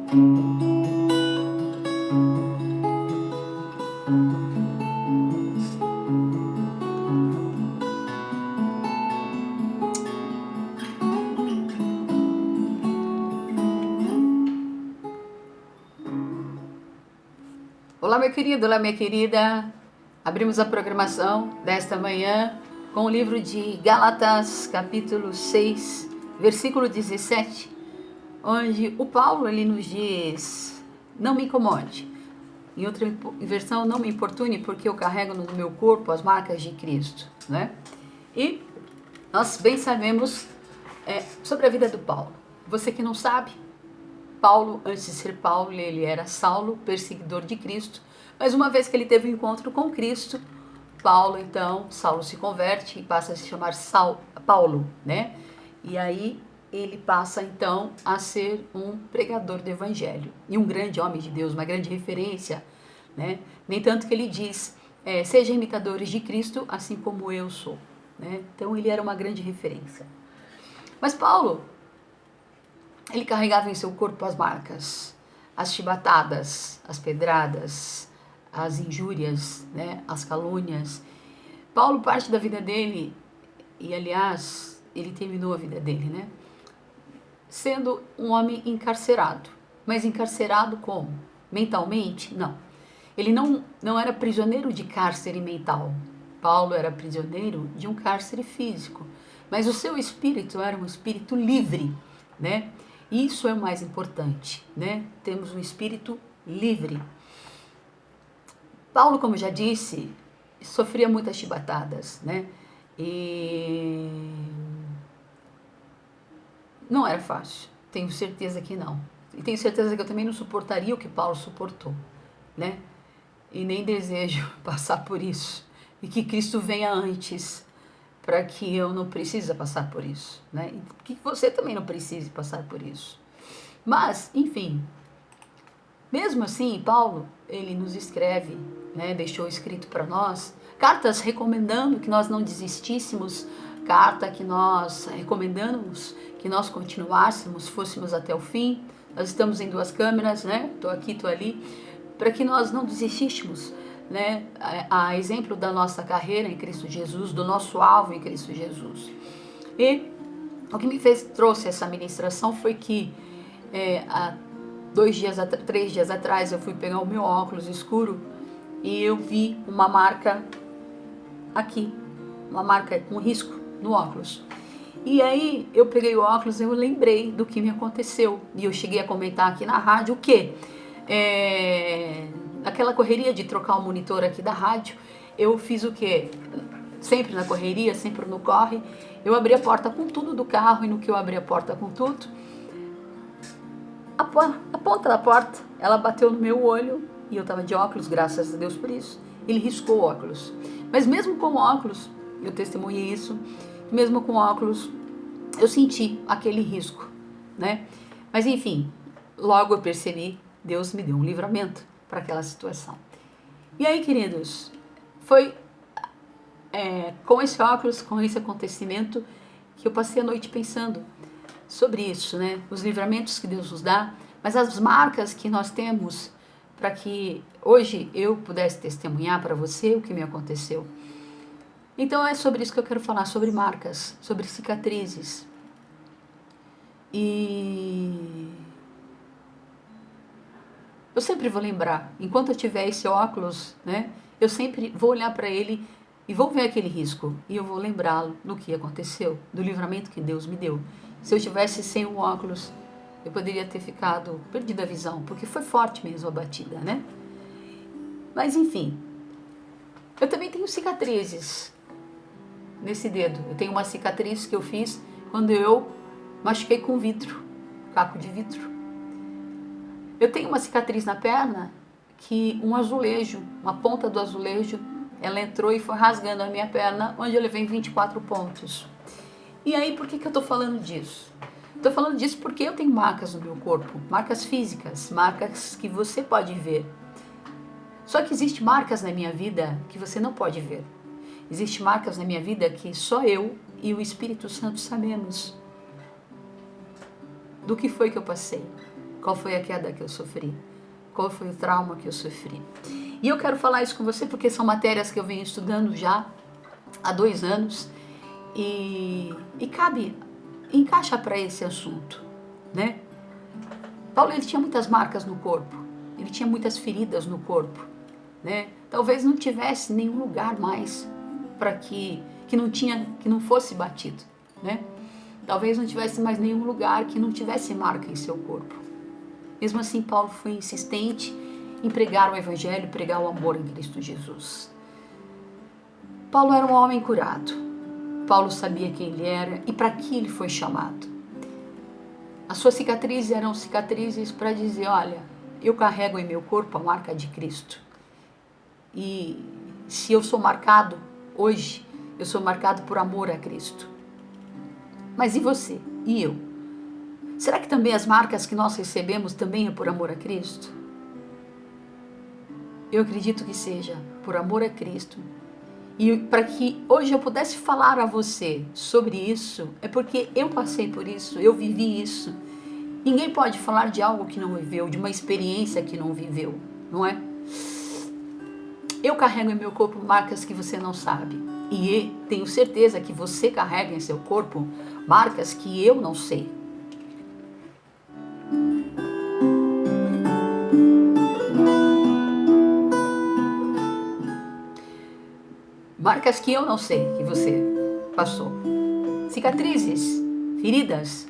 Olá, meu querido, olá, minha querida. Abrimos a programação desta manhã com o livro de Gálatas, capítulo 6, versículo 17, onde o Paulo ele nos diz: não me incomode. Em outra versão, não me importune, porque eu carrego no meu corpo as marcas de Cristo, né? E nós bem sabemos sobre a vida do Paulo. Você que não sabe, Paulo, antes de ser Paulo, ele era Saulo, perseguidor de Cristo, mas uma vez que ele teve um encontro com Cristo, Saulo se converte e passa a se chamar Paulo, né? E aí ele passa então a ser um pregador do evangelho e um grande homem de Deus, uma grande referência, né? Nem tanto que ele diz, sejam imitadores de Cristo, assim como eu sou, né? Então ele era uma grande referência. Mas Paulo, ele carregava em seu corpo as marcas, as chibatadas, as pedradas, as injúrias, né, as calúnias. Paulo, parte da vida dele, e aliás, ele terminou a vida dele, né, sendo um homem encarcerado. Mas encarcerado como? Mentalmente? Não. Ele não era prisioneiro de cárcere mental. Paulo era prisioneiro de um cárcere físico. Mas o seu espírito era um espírito livre, né? Isso é o mais importante, né? Temos um espírito livre. Paulo, como já disse, sofria muitas chibatadas, né? E não era fácil. Tenho certeza que não. E tenho certeza que eu também não suportaria o que Paulo suportou, né? E nem desejo passar por isso. E que Cristo venha antes, para que eu não precise passar por isso, né? E que você também não precise passar por isso. Mas, enfim, mesmo assim, Paulo, ele nos escreve, né, deixou escrito para nós, cartas recomendando que nós não desistíssemos, carta que nós recomendamos que nós continuássemos, fôssemos até o fim. Nós estamos em duas câmeras, né? Tô aqui, tô ali, para que nós não desistíssemos, né? A exemplo da nossa carreira em Cristo Jesus, do nosso alvo em Cristo Jesus. E o que me trouxe essa ministração foi que há 3 dias atrás eu fui pegar o meu óculos escuro e eu vi uma marca aqui, um risco no óculos. E aí eu peguei o óculos e eu lembrei do que me aconteceu. E eu cheguei a comentar aqui na rádio o quê? Aquela correria de trocar o monitor aqui da rádio, eu fiz o quê? Sempre na correria, sempre no corre, eu abri a porta com tudo do carro, e no que eu abri a porta com tudo, a ponta da porta, ela bateu no meu olho, e eu estava de óculos, graças a Deus por isso, ele riscou o óculos. Mas mesmo com o óculos, eu testemunhei isso, mesmo com o óculos, eu senti aquele risco, né? Mas enfim, logo eu percebi, Deus me deu um livramento para aquela situação. E aí, queridos, foi com esse óculos, com esse acontecimento, que eu passei a noite pensando sobre isso, né? Os livramentos que Deus nos dá, mas as marcas que nós temos para que hoje eu pudesse testemunhar para você o que me aconteceu. Então é sobre isso que eu quero falar, sobre marcas, sobre cicatrizes. E eu sempre vou lembrar, enquanto eu tiver esse óculos, né? Eu sempre vou olhar para ele e vou ver aquele risco, e eu vou lembrá-lo do que aconteceu, do livramento que Deus me deu. Se eu tivesse sem o óculos, eu poderia ter perdido a visão, porque foi forte mesmo a batida, né? Mas enfim, eu também tenho cicatrizes nesse dedo. Eu tenho uma cicatriz que eu fiz quando eu machuquei com vidro, caco de vidro. Eu tenho uma cicatriz na perna que um azulejo, uma ponta do azulejo, ela entrou e foi rasgando a minha perna, onde eu levei 24 pontos. E aí, por que eu tô falando disso? Estou falando disso porque eu tenho marcas no meu corpo, marcas físicas, marcas que você pode ver. Só que existem marcas na minha vida que você não pode ver. Existem marcas na minha vida que só eu e o Espírito Santo sabemos do que foi que eu passei, Qual foi a queda que eu sofri? Qual foi o trauma que eu sofri? E eu quero falar isso com você porque são matérias que eu venho estudando já há 2 anos e encaixa para esse assunto, né? Paulo, ele tinha muitas marcas no corpo, ele tinha muitas feridas no corpo, né? Talvez não tivesse nenhum lugar mais para que não fosse batido, né? Talvez não tivesse mais nenhum lugar que não tivesse marca em seu corpo. Mesmo assim, Paulo foi insistente em pregar o evangelho, pregar o amor em Cristo Jesus. Paulo era um homem curado. Paulo sabia quem ele era e para que ele foi chamado. As suas cicatrizes eram cicatrizes para dizer, olha, eu carrego em meu corpo a marca de Cristo. E se eu sou marcado hoje, eu sou marcado por amor a Cristo. Mas e você? E eu? Será que também as marcas que nós recebemos também é por amor a Cristo? Eu acredito que seja por amor a Cristo. E para que hoje eu pudesse falar a você sobre isso, é porque eu passei por isso, eu vivi isso. Ninguém pode falar de algo que não viveu, de uma experiência que não viveu, não é? Eu carrego em meu corpo marcas que você não sabe. E tenho certeza que você carrega em seu corpo marcas que eu não sei. Marcas que eu não sei que você passou. Cicatrizes, feridas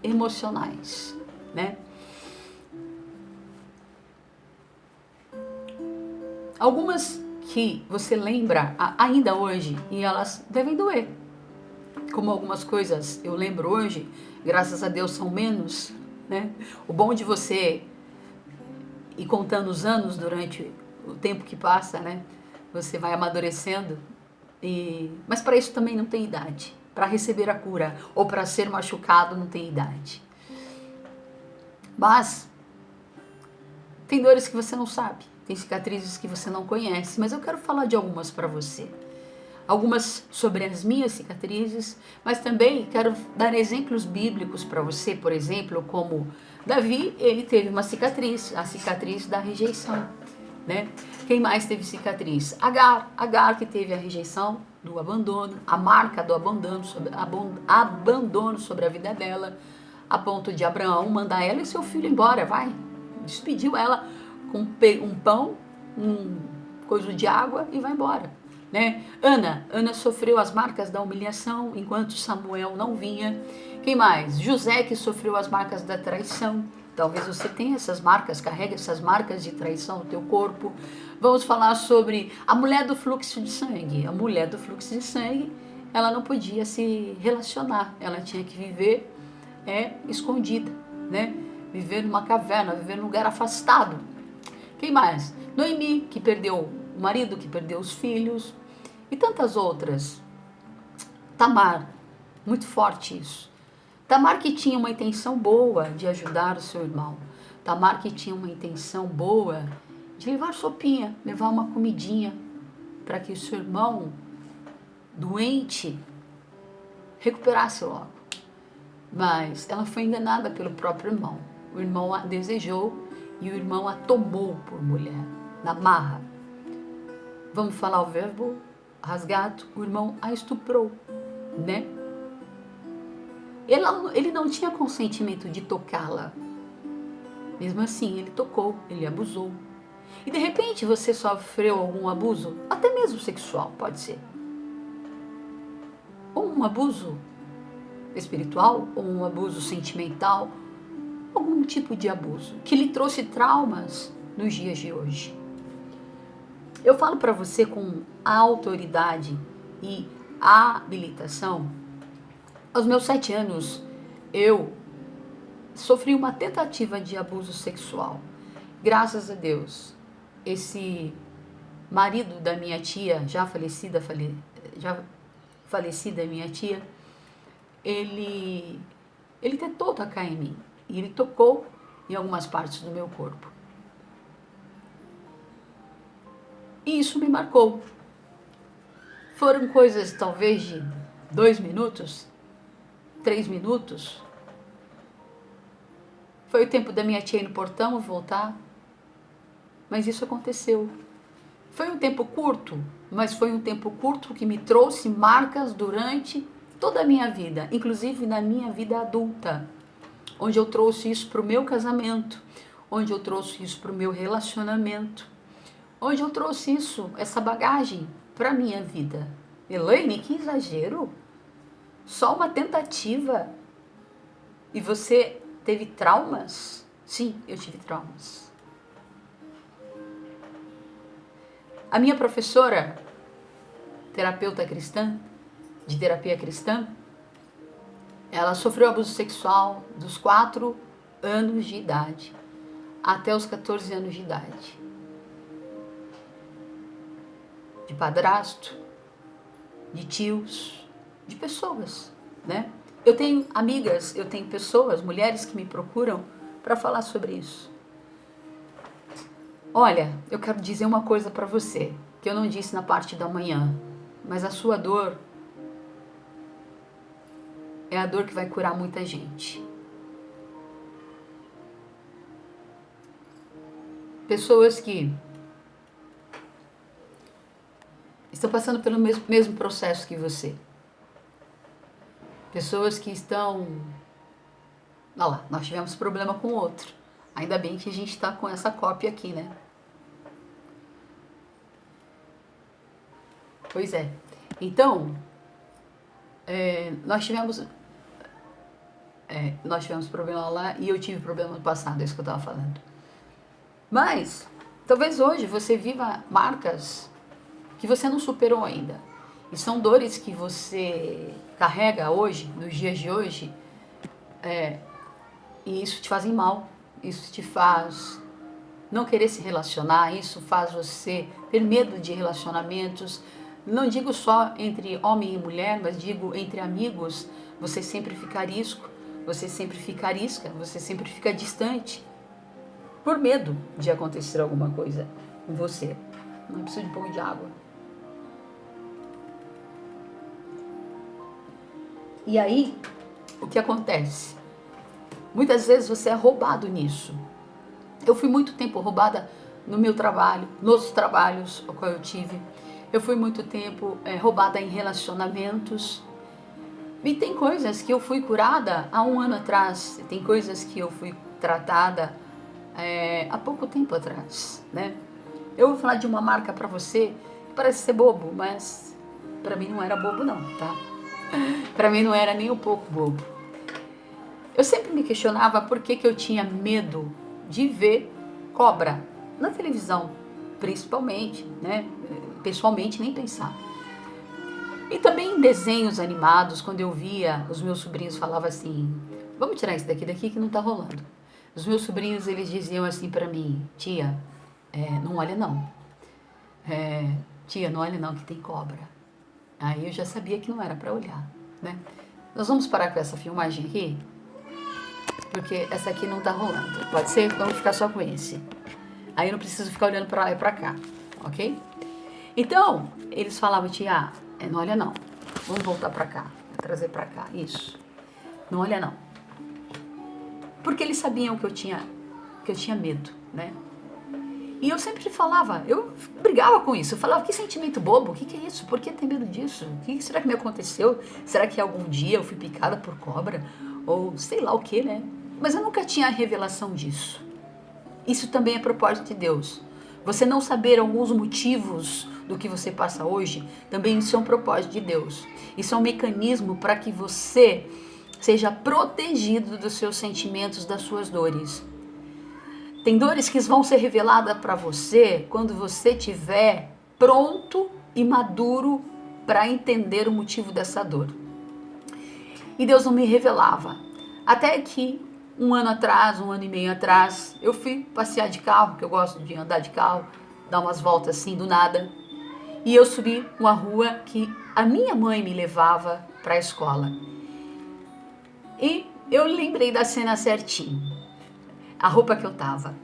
emocionais, né? Algumas que você lembra ainda hoje e elas devem doer. Como algumas coisas eu lembro hoje, graças a Deus são menos, né? O bom de você ir contando os anos durante o tempo que passa, né? Você vai amadurecendo, mas para isso também não tem idade. Para receber a cura ou para ser machucado não tem idade. Mas tem dores que você não sabe, tem cicatrizes que você não conhece, mas eu quero falar de algumas para você. Algumas sobre as minhas cicatrizes, mas também quero dar exemplos bíblicos para você, por exemplo, como Davi, ele teve uma cicatriz, a cicatriz da rejeição, né? Quem mais teve cicatriz? Agar que teve a rejeição do abandono, a marca do abandono sobre a vida dela, a ponto de Abraão mandar ela e seu filho embora, vai. Despediu ela com um pão, coisa de água e vai embora, né? Ana sofreu as marcas da humilhação enquanto Samuel não vinha. Quem mais? José, que sofreu as marcas da traição. Talvez você tenha essas marcas, carregue essas marcas de traição no teu corpo. Vamos falar sobre a mulher do fluxo de sangue. A mulher do fluxo de sangue, ela não podia se relacionar, ela tinha que viver escondida, né? Viver numa caverna, viver num lugar afastado. Quem mais? Noemi, que perdeu o marido, que perdeu os filhos, e tantas outras. Tamar, muito forte isso. Tamar que tinha uma intenção boa de ajudar o seu irmão. Tamar que tinha uma intenção boa de levar sopinha, levar uma comidinha para que o seu irmão doente recuperasse logo. Mas ela foi enganada pelo próprio irmão. O irmão a desejou e o irmão a tomou por mulher, na marra. Vamos falar o verbo rasgado, o irmão a estuprou, né? Ele não tinha consentimento de tocá-la. Mesmo assim, ele tocou, ele abusou. E de repente você sofreu algum abuso, até mesmo sexual, pode ser. Ou um abuso espiritual, ou um abuso sentimental, algum tipo de abuso que lhe trouxe traumas nos dias de hoje. Eu falo para você com autoridade e habilitação. Aos meus 7 anos, eu sofri uma tentativa de abuso sexual. Graças a Deus, esse marido da minha tia, já falecida minha tia, ele tentou tocar em mim. E ele tocou em algumas partes do meu corpo. E isso me marcou. Foram coisas talvez de 2 minutos, 3 minutos. Foi o tempo da minha tia ir no portão e voltar. Mas isso aconteceu. Foi um tempo curto, mas foi um tempo curto que me trouxe marcas durante toda a minha vida, inclusive na minha vida adulta, onde eu trouxe isso para o meu casamento, onde eu trouxe isso para o meu relacionamento, onde eu trouxe isso, essa bagagem para a minha vida. Elaine, que exagero! Só uma tentativa. E você teve traumas? Sim, eu tive traumas. A minha professora, terapeuta cristã, de terapia cristã, ela sofreu abuso sexual dos 4 anos de idade até os 14 anos de idade. De padrasto, de tios, de pessoas, né? Eu tenho amigas, eu tenho pessoas, mulheres que me procuram para falar sobre isso. Olha, eu quero dizer uma coisa para você, que eu não disse na parte da manhã, mas a sua dor é a dor que vai curar muita gente. Pessoas que estão passando pelo mesmo processo que você. Pessoas que estão... Olha lá, nós tivemos problema com o outro. Ainda bem que a gente está com essa cópia aqui, né? Pois é. Então, nós tivemos problema lá e eu tive problema no passado, é isso que eu estava falando. Mas, talvez hoje você viva marcas que você não superou ainda. E são dores que você carrega hoje, nos dias de hoje, e isso te fazem mal. Isso te faz não querer se relacionar, isso faz você ter medo de relacionamentos. Não digo só entre homem e mulher, mas digo entre amigos. Você sempre fica arisco, você sempre fica arisca, você sempre fica distante, por medo de acontecer alguma coisa com você. Não precisa de um pouco de água. E aí, o que acontece? Muitas vezes você é roubado nisso. Eu fui muito tempo roubada no meu trabalho, nos trabalhos o qual eu tive. Eu fui muito tempo roubada em relacionamentos. E tem coisas que eu fui curada há 1 ano atrás. Tem coisas que eu fui tratada há pouco tempo atrás, né? Eu vou falar de uma marca para você, que parece ser bobo, mas para mim não era bobo não, tá? Para mim não era nem um pouco bobo. Eu sempre me questionava por que eu tinha medo de ver cobra na televisão, principalmente, né? Pessoalmente, nem pensar. E também em desenhos animados, quando eu via, os meus sobrinhos falavam assim, vamos tirar isso daqui que não tá rolando. Os meus sobrinhos, eles diziam assim para mim, tia, não olha não. Tia, não olha não, que tem cobra. Aí eu já sabia que não era para olhar, né? Nós vamos parar com essa filmagem aqui, porque essa aqui não tá rolando. Pode ser? Vamos ficar só com esse. Aí eu não preciso ficar olhando para lá e para cá, ok? Então, eles falavam, tia, não olha não. Vamos voltar para cá, trazer para cá, isso. Não olha não. Porque eles sabiam que eu tinha medo, né? E eu sempre falava, eu brigava com isso. Eu falava, que sentimento bobo, o que é isso? Por que tem medo disso? O que será que me aconteceu? Será que algum dia eu fui picada por cobra? Ou sei lá o que, né? Mas eu nunca tinha a revelação disso. Isso também é propósito de Deus. Você não saber alguns motivos do que você passa hoje, também isso é um propósito de Deus. Isso é um mecanismo para que você seja protegido dos seus sentimentos, das suas dores. Tem dores que vão ser reveladas para você quando você estiver pronto e maduro para entender o motivo dessa dor. E Deus não me revelava. Até que 1 ano atrás, 1 ano e meio atrás, eu fui passear de carro, que eu gosto de andar de carro, dar umas voltas assim do nada. E eu subi uma rua que a minha mãe me levava para a escola. E eu lembrei da cena certinho. A roupa que eu tava,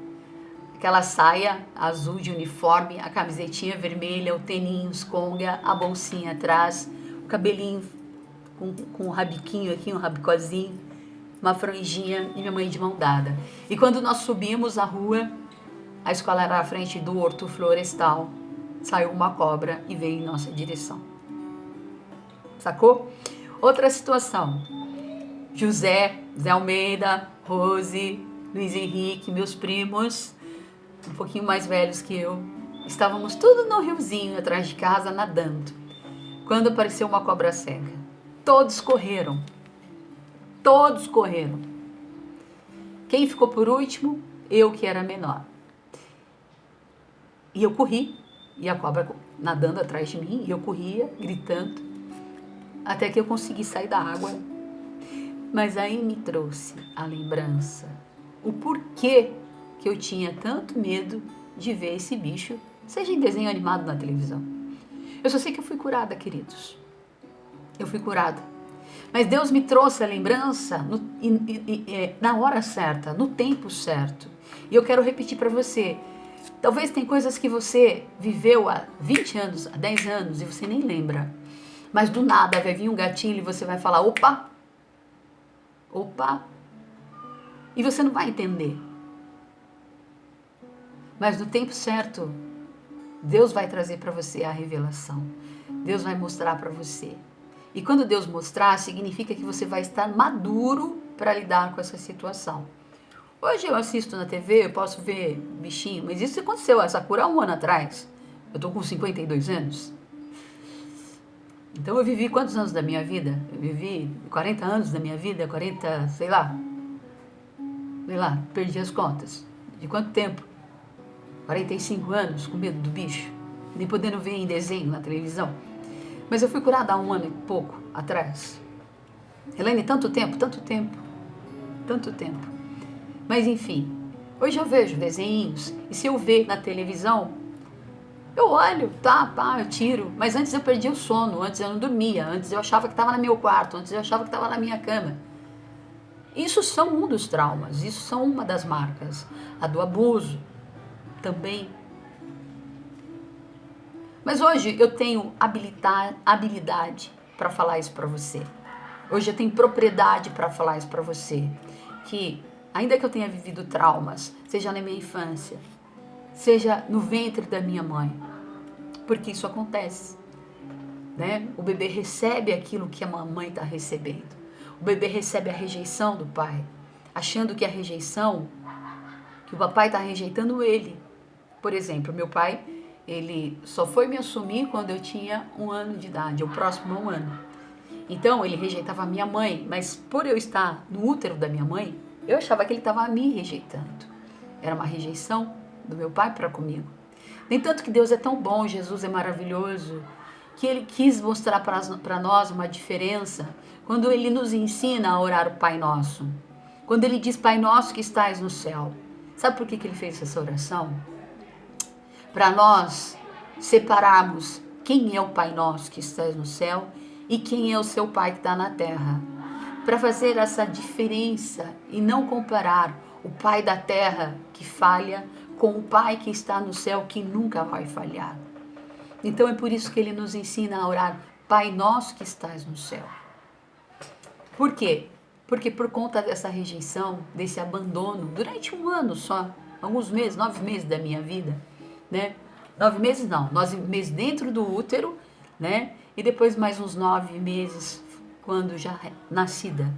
aquela saia azul de uniforme, a camisetinha vermelha, o teninhos conga, a bolsinha atrás, o cabelinho com um rabiquinho aqui, um rabicozinho, uma franjinha e minha mãe de mão dada. E quando nós subimos a rua, a escola era à frente do horto florestal, saiu uma cobra e veio em nossa direção. Sacou? Outra situação. José, Zé Almeida, Rose, Luiz Henrique, meus primos, um pouquinho mais velhos que eu, estávamos tudo no riozinho atrás de casa nadando, quando apareceu uma cobra cega. Todos correram. Quem ficou por último? Eu, que era menor. E eu corri, e a cobra nadando atrás de mim, e eu corria, gritando, até que eu consegui sair da água. Mas aí me trouxe a lembrança, o porquê que eu tinha tanto medo de ver esse bicho, seja em desenho animado na televisão. Eu só sei que eu fui curada, queridos. Eu fui curada. Mas Deus me trouxe a lembrança na hora certa, no tempo certo. E eu quero repetir para você. Talvez tem coisas que você viveu há 20 anos, há 10 anos, e você nem lembra. Mas do nada vai vir um gatilho e você vai falar, opa! E você não vai entender. Mas no tempo certo, Deus vai trazer para você a revelação. Deus vai mostrar para você. E quando Deus mostrar, significa que você vai estar maduro para lidar com essa situação. Hoje eu assisto na TV, eu posso ver bichinho, mas isso aconteceu, essa cura há um ano atrás. Eu tô com 52 anos. Então eu vivi quantos anos da minha vida? Eu vivi 40 anos da minha vida, 40, sei lá, perdi as contas. De quanto tempo? 45 anos com medo do bicho, nem podendo ver em desenho na televisão. Mas eu fui curada há um ano e pouco atrás. Helene, tanto tempo. Mas enfim, hoje eu vejo desenhos, e se eu ver na televisão, eu olho, eu tiro. Mas antes eu perdia o sono, antes eu não dormia, antes eu achava que estava no meu quarto, antes eu achava que estava na minha cama. Isso são um dos traumas, isso são uma das marcas. A do abuso também. Mas hoje eu tenho habilidade para falar isso para você. Hoje eu tenho propriedade para falar isso para você. Que ainda que eu tenha vivido traumas, seja na minha infância, seja no ventre da minha mãe, porque isso acontece, né? O bebê recebe aquilo que a mamãe está recebendo. O bebê recebe a rejeição do pai, achando que a rejeição, que o papai está rejeitando ele. Por exemplo, meu pai, ele só foi me assumir quando eu tinha 1 ano de idade, ou próximo a 1 ano. Então, ele rejeitava a minha mãe, mas por eu estar no útero da minha mãe, eu achava que ele estava me rejeitando. Era uma rejeição do meu pai para comigo. Nem tanto que Deus é tão bom, Jesus é maravilhoso, que Ele quis mostrar para nós uma diferença quando Ele nos ensina a orar o Pai Nosso. Quando Ele diz, Pai Nosso que estais no céu. Sabe por que Ele fez essa oração? Para nós separarmos quem é o Pai Nosso que estás no céu e quem é o seu Pai que está na terra. Para fazer essa diferença e não comparar o Pai da terra que falha com o Pai que está no céu que nunca vai falhar. Então é por isso que Ele nos ensina a orar, Pai Nosso que estás no céu. Por quê? Porque por conta dessa rejeição, desse abandono, durante 1 ano só, alguns meses, 9 meses da minha vida, né? 9 meses não, 9 meses dentro do útero, né? E depois mais uns 9 meses quando já nascida.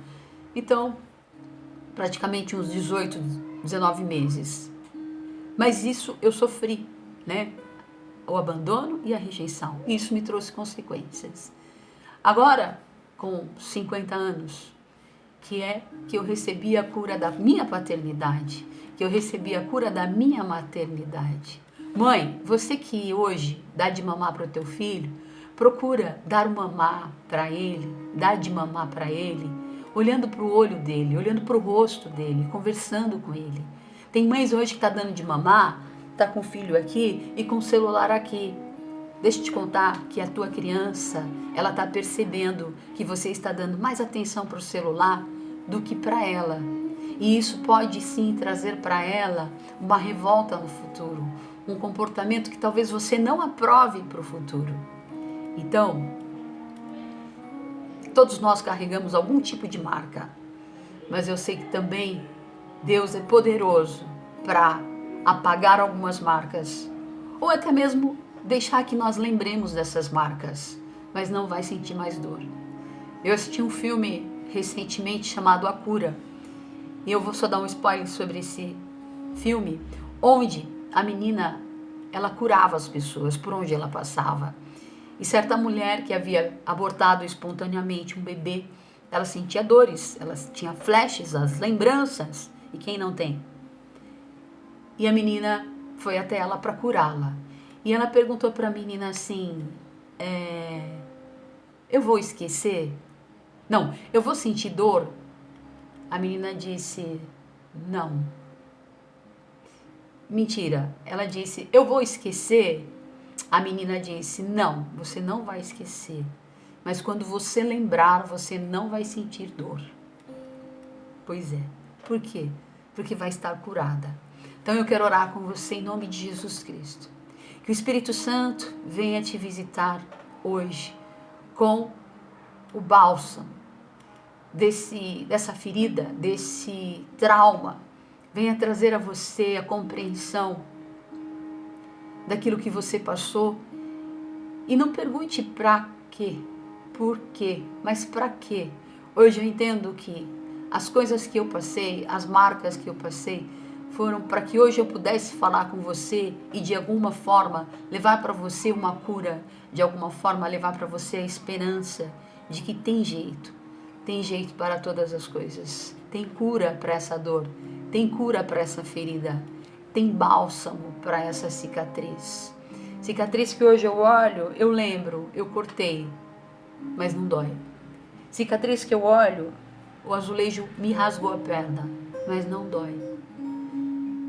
Então, praticamente uns 18, 19 meses. Mas isso eu sofri, né? O abandono e a rejeição. Isso me trouxe consequências. Agora, com 50 anos, que eu recebi a cura da minha paternidade, que eu recebi a cura da minha maternidade. Mãe, você que hoje dá de mamar para o teu filho, procura dar o mamar para ele, dar de mamar para ele, olhando para o olho dele, olhando para o rosto dele, conversando com ele. Tem mães hoje que está dando de mamar, está com o filho aqui e com o celular aqui. Deixa eu te contar que a tua criança, ela está percebendo que você está dando mais atenção para o celular do que para ela. E isso pode sim trazer para ela uma revolta no futuro, um comportamento que talvez você não aprove para o futuro. Então, todos nós carregamos algum tipo de marca. mas eu sei que também Deus é poderoso para apagar algumas marcas, ou até mesmo deixar que nós lembremos dessas marcas, mas não vai sentir mais dor. Eu assisti um filme recentemente chamado A Cura, e eu vou só dar um spoiler sobre esse filme, onde a menina, ela curava as pessoas por onde ela passava. E certa mulher que havia abortado espontaneamente um bebê, ela sentia dores, ela tinha flashes, as lembranças, e quem não tem? E a menina foi até ela para curá-la. E ela perguntou para a menina assim, eu vou esquecer? Não, eu vou sentir dor? A menina disse, não. Mentira, ela disse, eu vou esquecer? A menina disse, não, você não vai esquecer. Mas quando você lembrar, você não vai sentir dor. Pois é. Por quê? Porque vai estar curada. Então eu quero orar com você em nome de Jesus Cristo. Que o Espírito Santo venha te visitar hoje com o bálsamo dessa ferida, desse trauma. Venha trazer a você a compreensão daquilo que você passou. E não pergunte para quê, por quê, mas para quê. Hoje eu entendo que as coisas que eu passei, as marcas que eu passei, foram para que hoje eu pudesse falar com você e de alguma forma levar para você uma cura, de alguma forma levar para você a esperança de que tem jeito para todas as coisas. Tem cura para essa dor, tem cura para essa ferida, tem bálsamo para essa cicatriz. Cicatriz que hoje eu olho, eu lembro, eu cortei, mas não dói. Cicatriz que eu olho, o azulejo me rasgou a perna, mas não dói.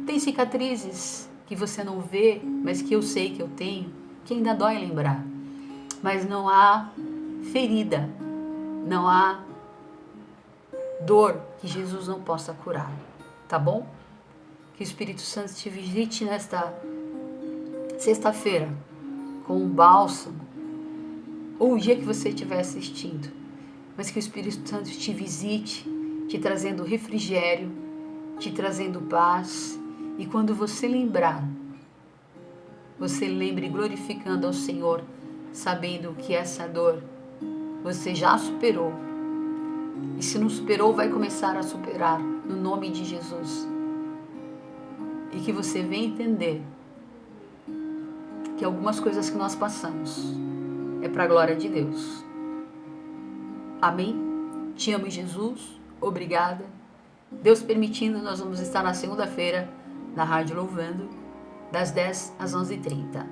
Tem cicatrizes que você não vê, mas que eu sei que eu tenho, que ainda dói lembrar. Mas não há ferida, não há dor que Jesus não possa curar, tá bom? Que o Espírito Santo te visite nesta sexta-feira com um bálsamo, ou o dia que você estiver assistindo, mas que o Espírito Santo te visite, te trazendo refrigério, te trazendo paz, e quando você lembrar, você lembre glorificando ao Senhor, sabendo que essa dor você já superou, e se não superou, vai começar a superar, no nome de Jesus, e que você venha entender que algumas coisas que nós passamos é para a glória de Deus. Amém? Te amo, Jesus. Obrigada. Deus permitindo, nós vamos estar na segunda-feira na Rádio Louvando, das 10 às 11h30.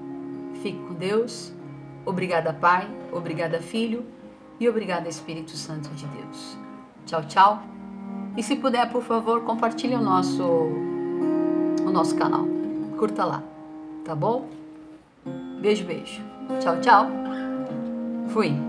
Fique com Deus. Obrigada, Pai. Obrigada, Filho. E obrigada, Espírito Santo de Deus. Tchau, tchau. E se puder, por favor, compartilhe o nosso canal. Curta lá. Tá bom? Beijo, beijo. Tchau, tchau. Fui.